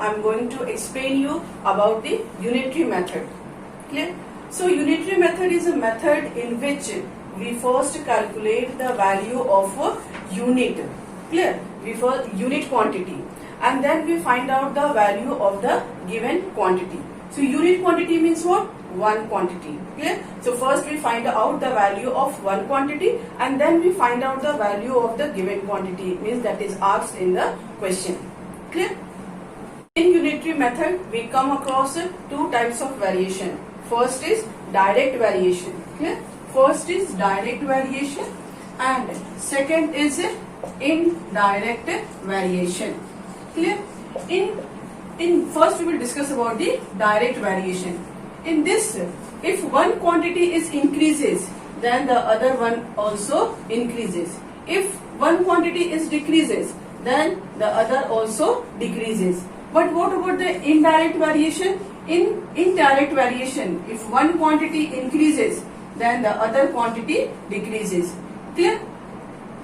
I'm going to explain you about the unitary method. Clear? So unitary method is a method in which we first calculate the value of a unit. Clear? We first unit quantity, and then we find out the value of the given quantity. So unit quantity means what? One quantity. Clear? So first we find out the value of one quantity, and then we find out the value of the given quantity. It means that is asked in the question. Clear? In unitary method, we come across two types of variation. First is direct variation. Clear? First is direct variation, and second is indirect variation. Clear? In first we will discuss about the direct variation. In this, if one quantity is increases, then the other one also increases. If one quantity is decreases, then the other also decreases. But what about the indirect variation? In indirect variation, if one quantity increases, then the other quantity decreases. Clear?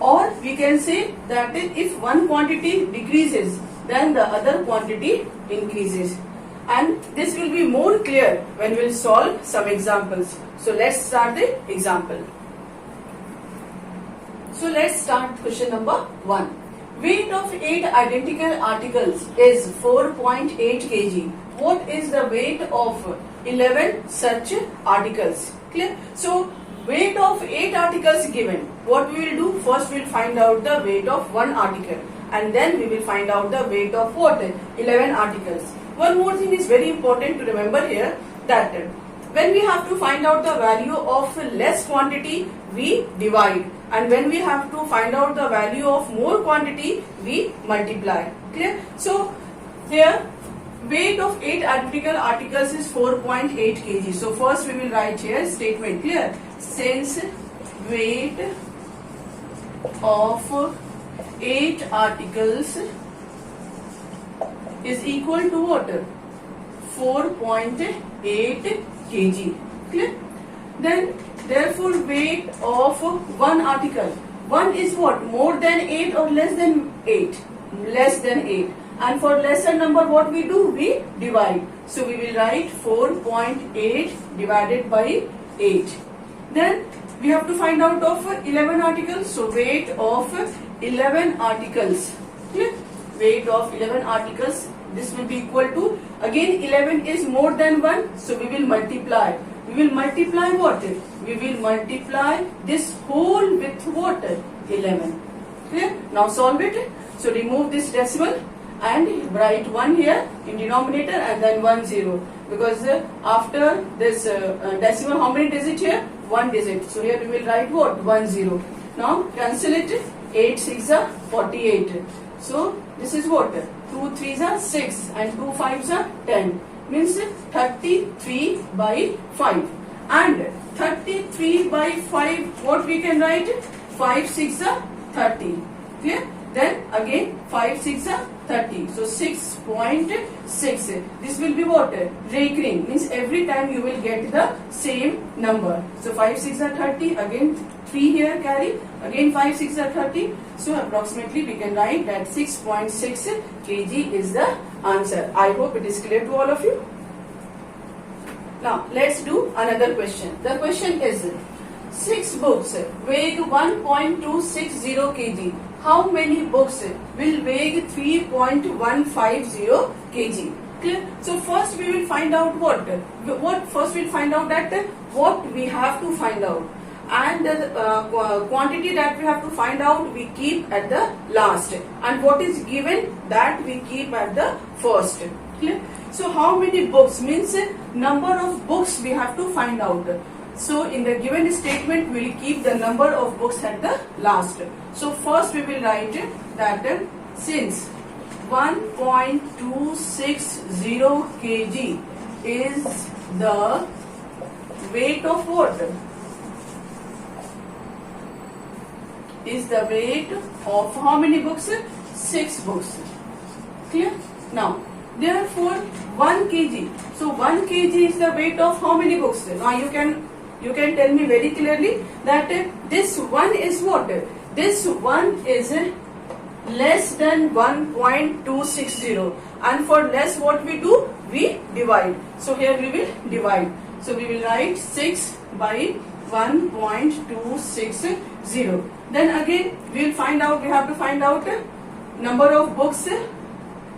Or we can say that if one quantity decreases, then the other quantity increases. And this will be more clear when we will solve some examples. So let's start the example. So let's start question number 1. Weight of 8 identical articles is 4.8 kg. What is the weight of 11 such articles? Clear? So weight of 8 articles given. What we will do? First we will find out the weight of one article, and then we will find out the weight of what? 11 articles. One more thing is very important to remember here, that when we have to find out the value of less quantity, we divide, and when we have to find out the value of more quantity, we multiply. Clear? So here weight of 8 identical articles is 4.8 kg. So first we will write here statement. Clear? Since weight of 8 articles is equal to what? 4.8 kg. Clear? Then therefore weight of one article. One is what? More than 8 or less than 8? Less than 8. And for lesser number, what we do? We divide. So we will write 4.8 divided by 8. Then we have to find out of 11 articles. So weight of 11 articles. Clear? Weight of 11 articles. This will be equal to, again 11 is more than 1. So we will multiply. We will multiply what? We will multiply this whole with what? 11. Clear? Now solve it. So remove this decimal and write 1 here in denominator, and then 1 0, because after this decimal, how many digits here? 1 digit. So here we will write what? 1 0. Now cancel it. 8 6 are 48. So this is what? 2 3s are 6 and 2 5s are 10. Means 33 by 5. And 33 by 5, what we can write? 5 6 are 30. Clear? Then again 5 6 are 30. So 6.6. This will be what? Recurring. Means every time you will get the same number. So 5 6 are 30. Again 3 here carry. Again 5 6 are 30. So approximately we can write that 6.6 kg is the answer. I hope it is clear to all of you. Now let's do another question. The question is 6 books weigh 1.260 kg. How many books will weigh 3.150 kg? Clear? So first we will find out what? First we will find out that what we have to find out, and the quantity that we have to find out we keep at the last, and what is given that we keep at the first. Clear? So how many books means number of books we have to find out. So in the given statement we will keep the number of books at the last. So first we will write that since 1.260 kg is the weight of what? Is the weight of how many books? 6 books. Clear? Now therefore 1 kg. So 1 kg is the weight of how many books? Now you can tell me very clearly that this one is what? This one is less than 1.260, and for less what we do, we divide. So here we will divide. So we will write 6 by 1.260. Then again we will find out, we have to find out number of books.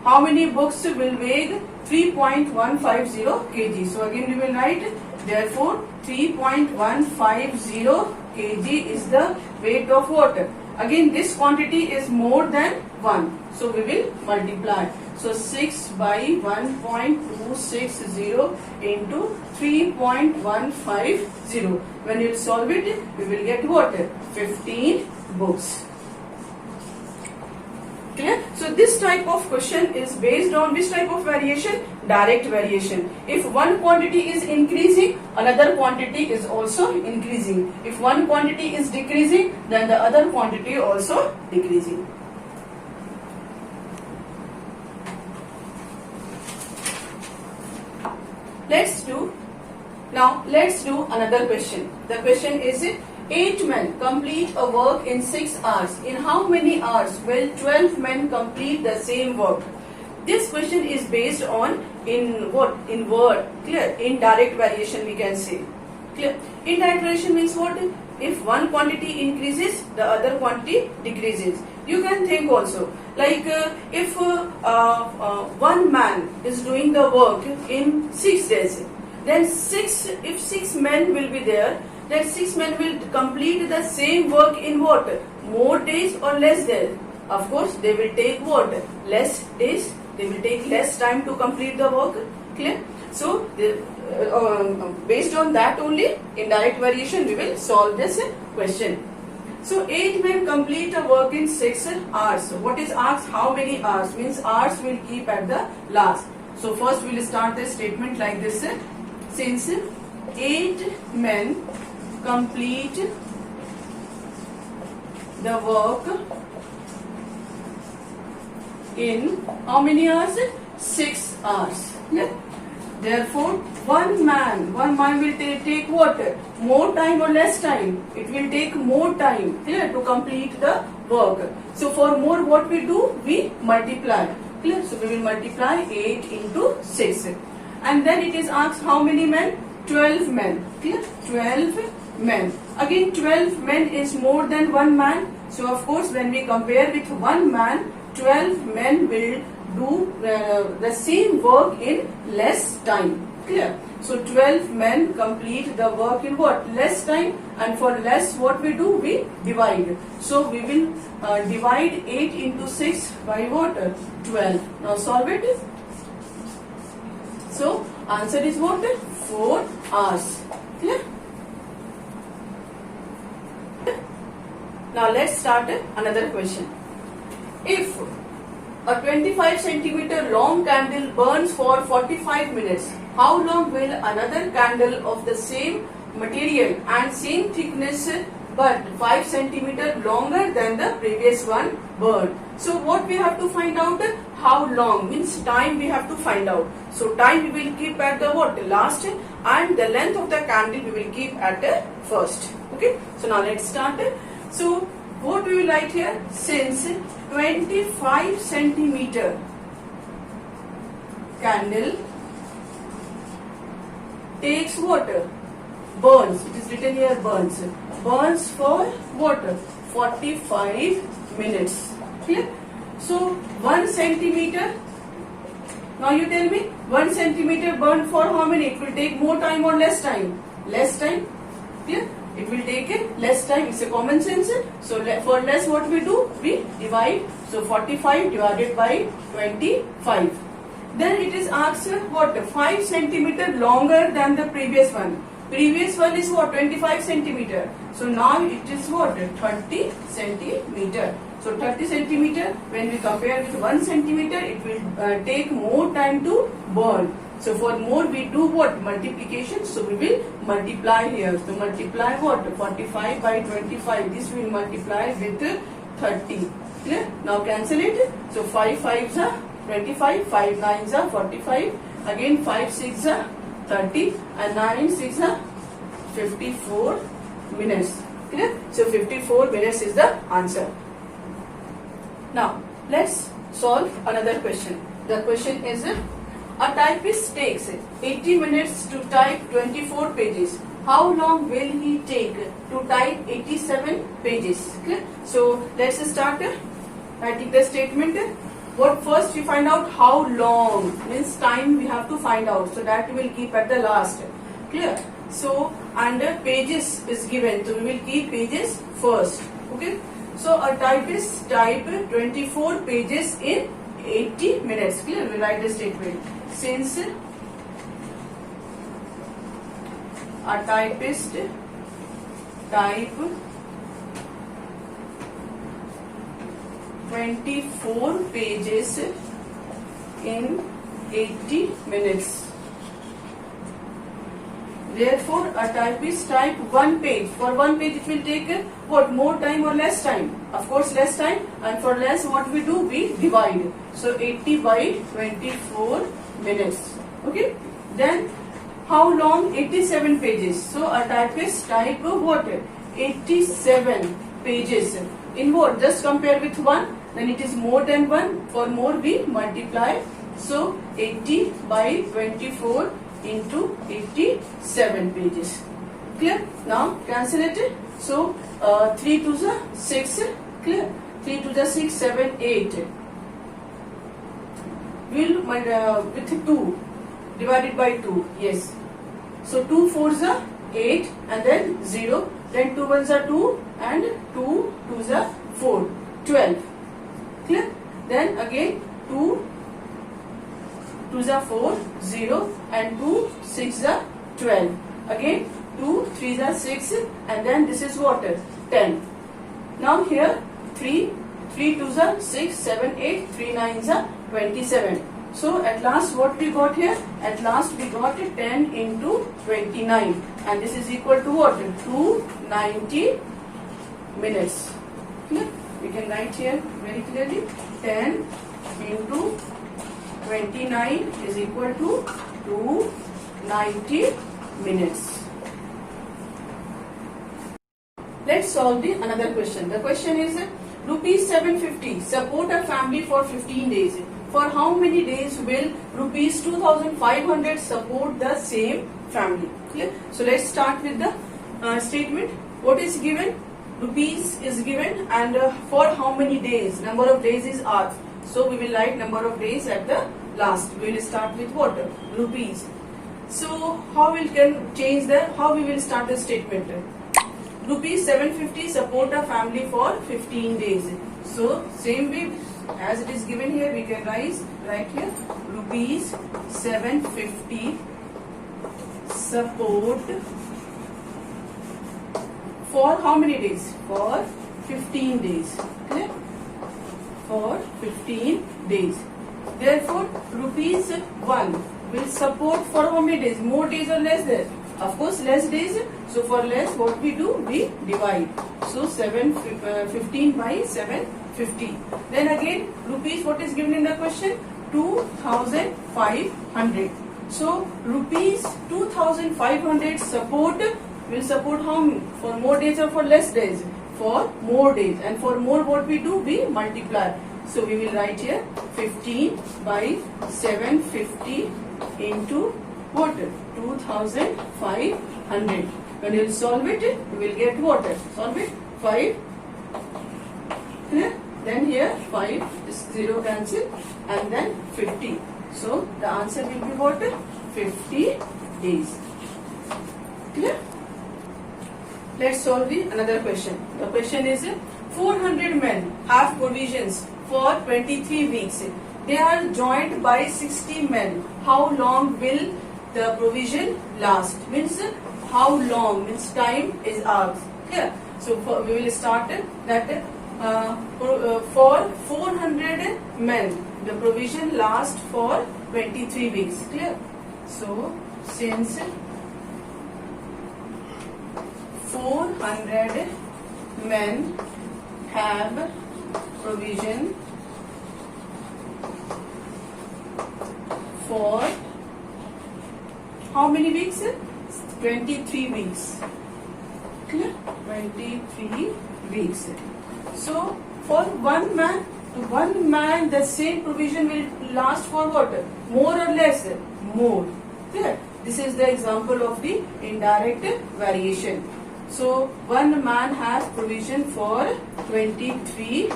How many books will weigh 3.150 kg? So again we will write, therefore 3.150 kg is the weight of water. Again this quantity is more than 1, so we will multiply. So 6 by 1.260 into 3.150. When you solve it, we will get what? 15 books. Clear? So this type of question is based on which type of variation? Direct variation. If one quantity is increasing, another quantity is also increasing. If one quantity is decreasing, then the other quantity also decreasing. Let's do another question. The question is, 8 men complete a work in 6 hours. In how many hours will 12 men complete the same work? This question is based on in what? In word. Clear? Indirect variation we can say. Clear? Indirect variation means what? If one quantity increases, the other quantity decreases. You can think also, like if one man is doing the work in 6 days, then if 6 men will be there, then 6 men will complete the same work in what? More days or less days? Of course, they will take what? Less days. They will take less time to complete the work. Clear? So, based on that only, indirect variation, we will solve this question. So, 8 men complete a work in 6 hours. So, what is asked? How many hours? Means hours will keep at the last. So, first we will start the statement like this. Since 8 men complete the work in how many hours? 6 hours. Yeah? Therefore, one man will take what? More time or less time? It will take more time, clear, to complete the work. So for more, what we do? We multiply. Clear? So we will multiply 8 into 6. And then it is asked how many men? 12 men. Clear? 12 men. Again 12 men is more than one man. So of course when we compare with one man, 12 men will do the same work in less time. Clear? So 12 men complete the work in what? Less time. And for less, what we do? We divide. So we will divide 8 into 6 by what? 12. Now solve it. So answer is what? 4 hours. Clear? Now let's start another question. If a 25 centimeter long candle burns for 45 minutes, how long will another candle of the same material and same thickness but 5 centimeter longer than the previous one burn? So what we have to find out? How long means time we have to find out. So time we will keep at the what? Last, and the length of the candle we will keep at the first. Okay. So now let's start. So what we will write here? Since 25 centimeter candle takes water, burns, it is written here burns for water 45 minutes. Clear? So 1 centimeter, now you tell me 1 centimeter burn for how many? It will take more time or less time? Less time. Clear? It will take less time. It's a common sense. So for less, what we do? We divide. So 45 divided by 25. Then it is asked what? 5 centimeter longer than the previous one. Previous one is what? 25 centimeter. So now it is what? 30 centimeter. So 30 centimeter, when we compare with 1 centimeter, it will take more time to burn. So for more we do what? Multiplication. So we will multiply here. So multiply what? 45 by 25. This will multiply with 30. Clear? Now cancel it. So 5 5s are 25. 5 9s are 45. Again 5 6 are 30. And 9 6 are 54 minutes. Clear? So 54 minutes is the answer. Now let's solve another question. The question is, a typist takes 80 minutes to type 24 pages. How long will he take to type 87 pages? Okay? So let's start writing the statement. What first we find out how long, means time we have to find out. So that we will keep at the last. Clear? So under pages is given. So we will keep pages first. Okay? So a typist type 24 pages in 80 minutes. Clear? We write the statement. Since a typist type 24 pages in 80 minutes. Therefore, a typist type one page. For one page it will take what, more time or less time? Of course less time, and for less what we do, we divide. So 80 by 24 minutes. Okay. Then how long? 87 pages. So a typist type what? 87 pages. In what? Just compare with 1. Then it is more than 1. For more we multiply. So 80 by 24 into 87 pages. Clear? Now cancel it. So 3 to the 6. Clear? 3 to the 6, 7, 8. We'll with 2 divided by 2. Yes. So 2 4s are 8 and then 0. Then 2 1s are 2 and 2 2s are 4. 12. Clear? Then again 2 2s are 4, 0 and 2 6 are 12. Again 2 3s are 6 and then this is what? 10. Now here 3 2s are 6, 7, 8, 3 9s are 27. So at last what we got here? At last we got 10 into 29 and this is equal to what? 290 minutes. Clear? We can write here very clearly. 10 into 29 is equal to 290 minutes. Let's solve the another question. The question is rupees 750 support a family for 15 days. For how many days will rupees 2500 support the same family? Clear? So let's start with the statement. What is given? Rupees is given and for how many days? Number of days is asked. So we will write number of days at the last. We will start with what? Rupees. So how we can change the, how we will start the statement? Rupees 750 support a family for 15 days. So same way as it is given here, we can write here rupees 750 support for how many days? For 15 days. Clear? For 15 days. Therefore, rupees 1 will support for how many days? More days or less days? Of course, less days. So for less, what we do? We divide. So 15 by 750. Then again, rupees, what is given in the question? 2500. So rupees 2500 support will support how many? For more days or for less days? For more days. And for more, what we do? We multiply. So we will write here 15 by 750 into what? 2500. When you will solve it, you will get what? Solve it. 5. Clear? Then here 5, this 0 cancel and then 50. So the answer will be what? 50 days. Clear? Let's solve the another question. The question is 400 men have provisions for 23 weeks. They are joined by 60 men. How long will the provision last? Means how long, means time is asked. Clear? So we will start that for 400 men the provision lasts for 23 weeks. Clear? So since 400 men have provision for how many weeks? 23 weeks. Clear? 23 weeks. So for one man to one man the same provision will last for what? More or less? More. Clear? This is the example of the indirect variation. So one man has provision for 23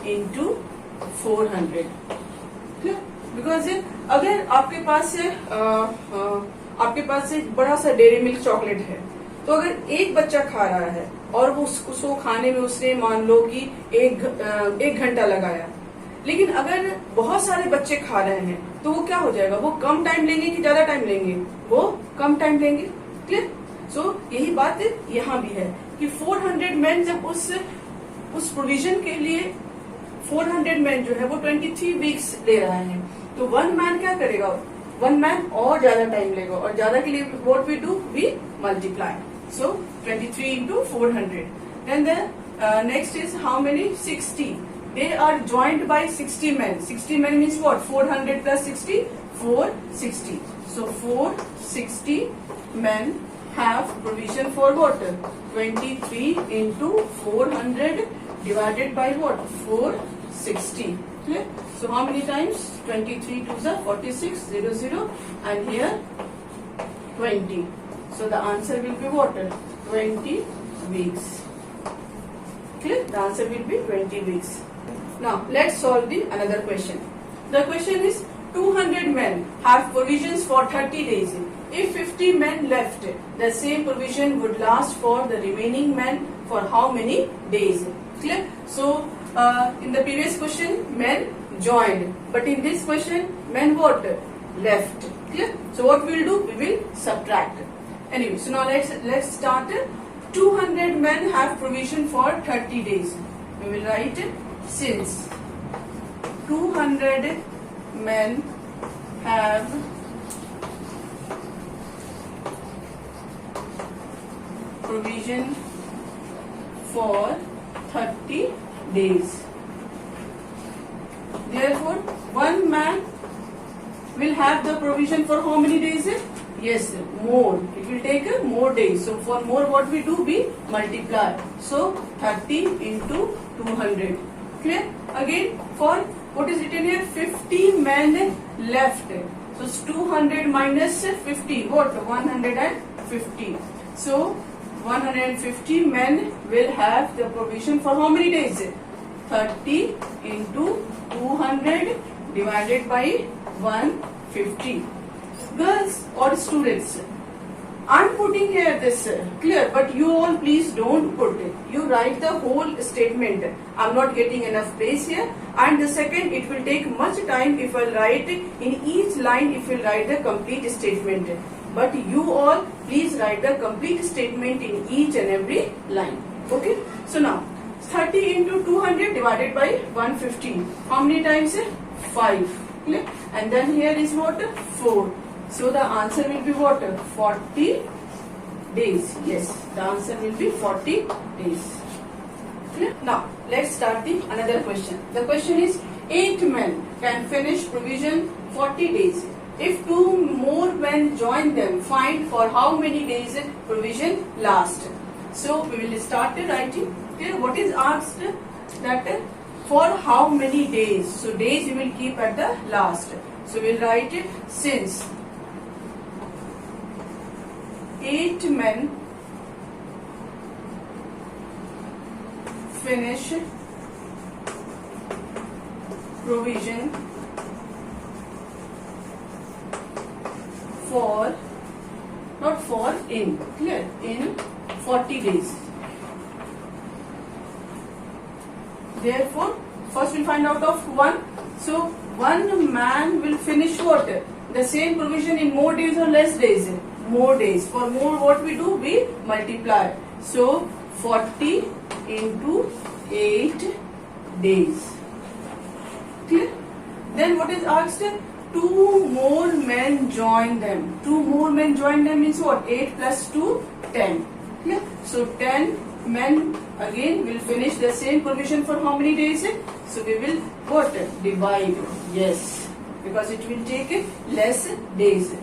into 400. Clear? Because अगर आपके पास एक बड़ा सा dairy milk chocolate है, तो अगर एक बच्चा खा रहा है और वो उसको खाने में उसने मान लो कि एक घंटा लगाया, लेकिन अगर बहुत सारे बच्चे खा रहे हैं तो वो क्या हो जाएगा? वो कम टाइम लेंगे कि ज्यादा टाइम लेंगे? वो कम टाइम लेंगे. क्लियर? सो यही बात यहाँ भी है कि 400 मैन जब उस प्रोविजन के लिए 400 मैन जो है वो 23 वीक्स ले रहा है, तो वन मैन क्या करेगा? वन मैन और ज्यादा टाइम लेगा, और ज्यादा के लिए what we do? We multiply. So 23 into 400. Then the next is how many? 60. They are joined by 60 men. 60 men means what? 400 plus 60? 460. So 460 men have provision for what? 23 into 400 divided by what? 460. Clear? So how many times? 23 to the 46, 00, and here 20. So the answer will be what? 20 weeks. Clear? The answer will be 20 weeks. Now let's solve another question. The question is 200 men have provisions for 30 days. If 50 men left, the same provision would last for the remaining men for how many days? Clear? So in the previous question men joined, but in this question men what? Left. Clear? So what we will do? We will subtract. Anyway, so now let's start. 200 men have provision for 30 days. We will write since 200 men have provision for 30 days. Therefore, one man will have the provision for how many days? Yes, more. It will take more days. So for more, what we do? We multiply. So 30 into 200. Clear? Again, for what is written here? 50 men left. So it's 200 minus 50. What? 150. So 150 men will have the provision for how many days? 30 into 200 divided by 150. Girls or students, I'm putting here this clear, but you all please don't put it. You write the whole statement. I'm not getting enough place here. And the second, it will take much time if I write in each line, if you write the complete statement. But you all please write the complete statement in each and every line. Okay? So now 30 into 200 divided by 150. How many times? 5. Clear? And then here is what? 4. So the answer will be what? 40 days. Yes, the answer will be 40 days. Clear? Now let's start another question. The question is 8 men can finish provision 40 days. If 2 more men join them, find for how many days provision lasts. So we will start writing. Here what is asked? That for how many days. So days we will keep at the last. So we will write it since 8 men finish provision for, not for, in, clear, in 40 days. Therefore, first we'll find out of 1. So, one man will finish what? The same provision in more days or less days? More days. For more, what we do? We multiply. So, 40 into 8 days. Clear? Then what is asked? 2 more men join them. 2 more men join them means what? 8 plus 2, 10. Clear? So, 10 men again will finish the same provision for how many days? So, we will what? Divide. Yes. Because it will take less days.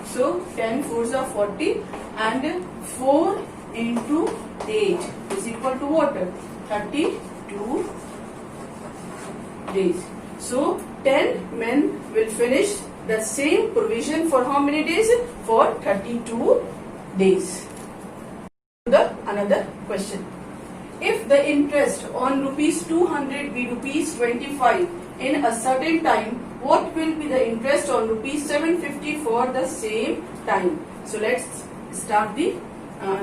So 10 4s are 40 and 4 into 8 is equal to what? 32 days. So 10 men will finish the same provision for how many days? For 32 days. Another question. If the interest on rupees 200 be rupees 25 in a certain time, what will be the interest on rupees 750 for the same time? So let's start the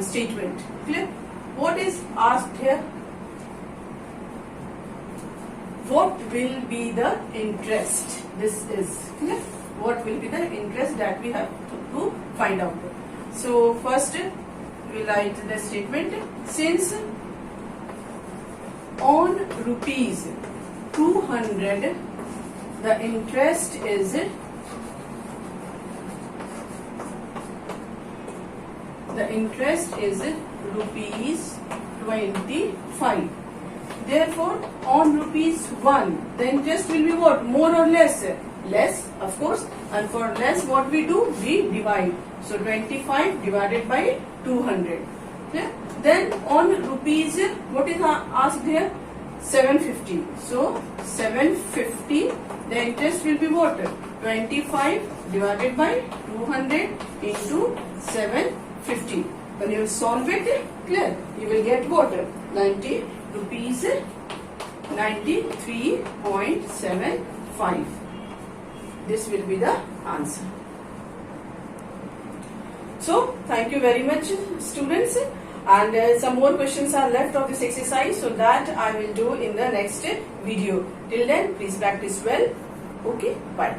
statement. Clear? What is asked here? What will be the interest? This is clear. What will be the interest that we have to find out? So first we write the statement. Since on rupees 200 the interest is rupees 25. Therefore, on rupees 1, the interest will be what? More or less? Less, of course. And for less, what we do? We divide. So 25 divided by 200. Okay? Then on rupees, what is asked here? 750. So 750, the interest will be what? 25 divided by 200 into 750. When you solve it, clear, you will get what? 90 rupees 93.75. This will be the answer. So thank you very much, students, and some more questions are left of this exercise, so that I will do in the next video. Till then, please practice well. Okay, bye.